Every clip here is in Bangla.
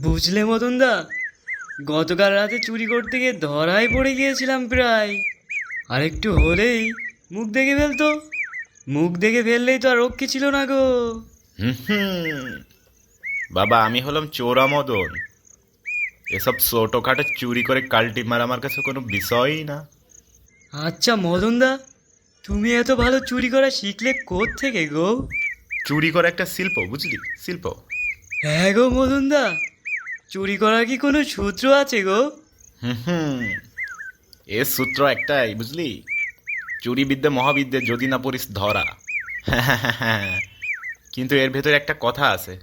বুঝলে মদন দা, গতকাল রাতে চুরি করতে গিয়ে ধরায় পড়ে গিয়েছিলাম প্রায়। আর একটু হলেই মুখ দেখে ফেলতো। মুখ দেখে ফেললেই তো আর রক্ষে ছিল না গো। হুম। বাবা, আমি হলাম চোরা মদন। এসব ছোটখাটো চুরি করে কাল্টি মারা আমার কাছে কোনো বিষয়ই না। আচ্ছা মদন দা, তুমি এত ভালো চুরি করা শিখলে থেকে গো? চুরি করা একটা শিল্প, বুঝলি? শিল্প। হ্যাঁ গো মদন দা, চুরি করার কি কোনো সূত্র আছে গো? হুম। এর সূত্র একটাই, বুঝলি? চুরি বিদ্যে মহাবিদ্যে, যদি না পড়িস ধরা। কিন্তু এর ভেতরে একটা কথা আছে,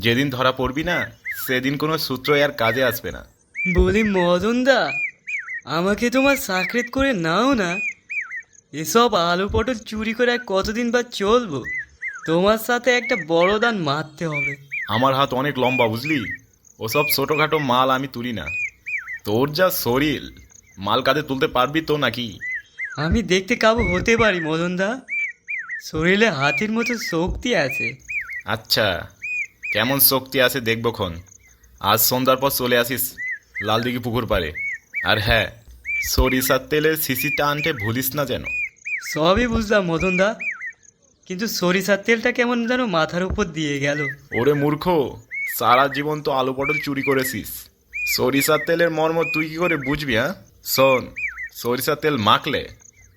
যেদিন ধরা পড়বি না সেদিন কোনো সূত্র আর কাজে আসবে না। বলি মদন দা, আমাকে তোমার সাকরেত করে নাও না। এসব আলু পটল চুরি করে আর কতদিন বা চলবো? তোমার সাথে একটা বড় দান মারতে হবে। আমার হাত অনেক লম্বা, বুঝলি? ওসব ছোটোখাটো মাল আমি তুলি না। তোর যা শরীর, মাল কাঁধে তুলতে পারবি তো নাকি? আমি দেখতে কাবু হতে পারি মদন দা, শরীরে হাতির মতো শক্তি আছে। আচ্ছা, কেমন শক্তি আছে দেখবক্ষণ। আজ সন্ধ্যার পর চলে আসিস লালদিঘি পুকুর পাড়ে। আর হ্যাঁ, সরিষার তেলের শিশিটা আনতে ভুলিস না যেন। সবই বুঝলাম মদন দা, কিন্তু সরিষার তেলটা কেমন যেন মাথার উপর দিয়ে গেল। ওরে মূর্খ, সারা জীবন তো আলু পটল চুরি করেছিস, সরিষার তেলের মর্ম তুই কি করে বুঝবি? হ্যাঁ শোন, সরিষার তেল মাখলে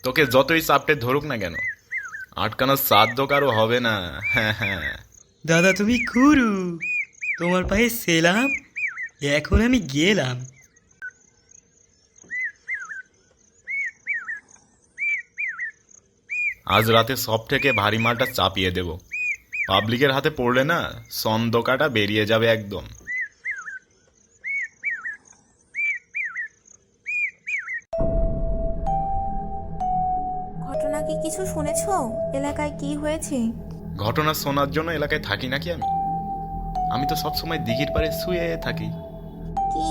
তোকে যতই চাপটে ধরুক না কেন, আটকানোর সাধ্য কারো হবে না। হ্যাঁ হ্যাঁ। দাদা তুমি গুরু, তোমার পায়ে সেলাম। এখন আমি গেলাম। আজ রাতে সব থেকে ভারী মালটা চাপিয়ে দেব। পাবলিকের হাতে পড়লে না সন্দকাটা বেরিয়ে যাবে একদম। ঘটনা কি কিছু শুনেছো? এলাকায় কি হয়েছে? ঘটনা শোনার জন্য এলাকায় থাকি নাকি আমি? আমি তো সবসময় দিঘির পাড়ে শুয়ে থাকি। কি,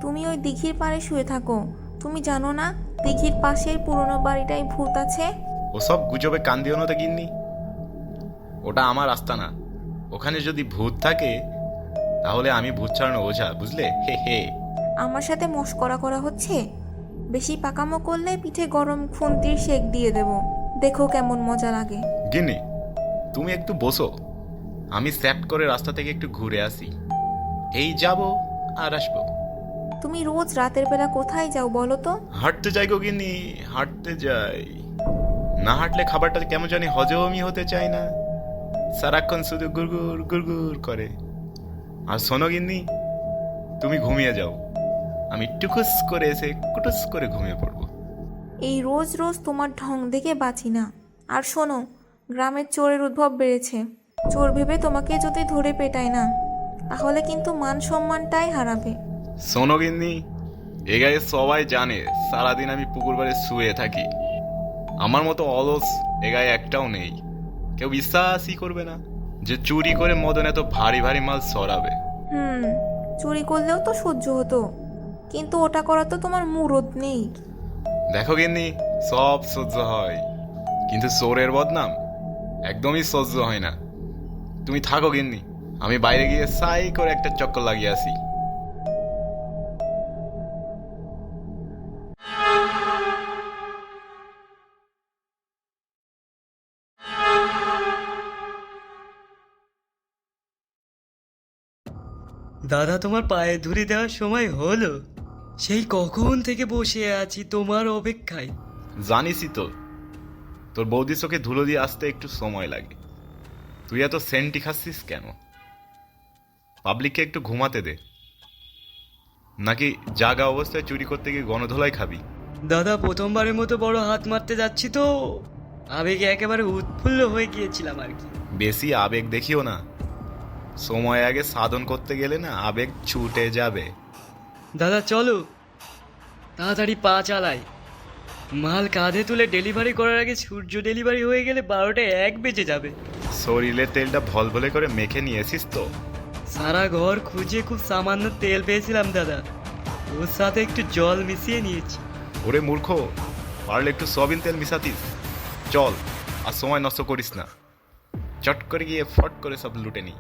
তুমি ওই দিঘির পাড়ে শুয়ে থাকো? তুমি জানো না দিঘির পাশের পুরনো বাড়িটায় ভূত আছে? ওসব গুজবে কান দিও না তো গিন্নি। ওটা আমার আস্তানা। ওখানে যদি ভূত থাকে তাহলে আমি ভূত ছাড়ানো ওঝা, বুঝলে? হে হে। আমার সাথে মশকরা করা হচ্ছে? বেশি পাকামো করলে পিঠে গরম খুন্তির শেক দিয়ে দেব, দেখো কেমন মজা লাগে। গিন্নি, তুমি একটু বসো, আমি স্যাপ্ট করে রাস্তা থেকে একটু ঘুরে আসি। এই যাব আর আসবো। তুমি রোজ রাতের বেলা কোথায় যাও বলো তো? হাঁটতে যাই গো গিন্নি, হাঁটতে যাই। না হাঁটলে খাবারটা কেমন জানি হজমই হতে চায় না, সারাক্ষণ শুধু গুড়গুড় গুড়গুড় করে। আর শোনো গিন্নি, তুমি ঘুমিয়ে যাও, আমি টুকুস করে এসে কুটুস করে ঘুমিয়ে পড়বো। এই রোজ রোজ তোমার ঢং দেখে বাঁচি না। আর শোনো, গ্রামের চোরের উদ্ভব বেড়েছে। চোর ভেবে তোমাকে যদি ধরে পেটায় না, তাহলে কিন্তু মান সম্মানটাই হারাবে। শোনো গিন্নি, এ গায়ে সবাই জানে সারাদিন আমি পুকুর পাড়ে শুয়ে থাকি। আমার মতো অলস এ গায়ে একটাও নেই। কেউ বিশ্বাসই করবে না যে চুরি করে মদন এত ভারী ভারী মাল সরাবে। চুরি করলেও তো সহ্য হতো, কিন্তু ওটা করা তো তোমার মুরদ নেই। দেখো গিন্নি, সব সহ্য হয়, কিন্তু চোরের বদনাম একদমই সহ্য হয় না। তুমি থাকো গিন্নি, আমি বাইরে গিয়ে সাই করে একটা চক্কর লাগিয়ে আসি। দাদা তোমার পায়ে ধুরি দেওয়ার সময় হলো। সেই কখন থেকে বসে আছি তোমার অপেক্ষায়। জানিসই তো, তোর বৌদির চোখে ধুলো দিয়ে আসতে একটু সময় লাগে। তুই এত সেন্টি খাচ্ছিস কেন? পাবলিককে একটু ঘুমাতে দে, নাকি জাগা অবস্থায় চুরি করতে গিয়ে গণধোলাই খাবি? দাদা প্রথমবারের মতো বড় হাত মারতে যাচ্ছি তো, আবেগে একেবারে উৎফুল্ল হয়ে গিয়েছিলাম আর কি। বেশি আবেগ দেখিও না, সময় আগে সাধন করতে গেলে না আবেগ ছুটে যাবে। দাদা চলো, তাড়াতাড়ি পা চালাই। মাল কাঁধে তুলে ডেলিভারি করার আগে সূর্য ডেলিভারি হয়ে গেলে 12টা 1 বেজে যাবে। শরীরের তেলটা ভলভলে করে মেখে নিয়েছিস তো? সারা ঘর খুঁজে খুব সামান্য তেল পেয়েছিলাম দাদা, ওর সাথে একটু জল মিশিয়ে নিয়েছি। ওরে মূর্খ, পারলে একটু সয়াবিন তেল মিশাতিস। চল, আর সময় নষ্ট করিস না, চট করে গিয়ে ফট করে সব লুটে নি।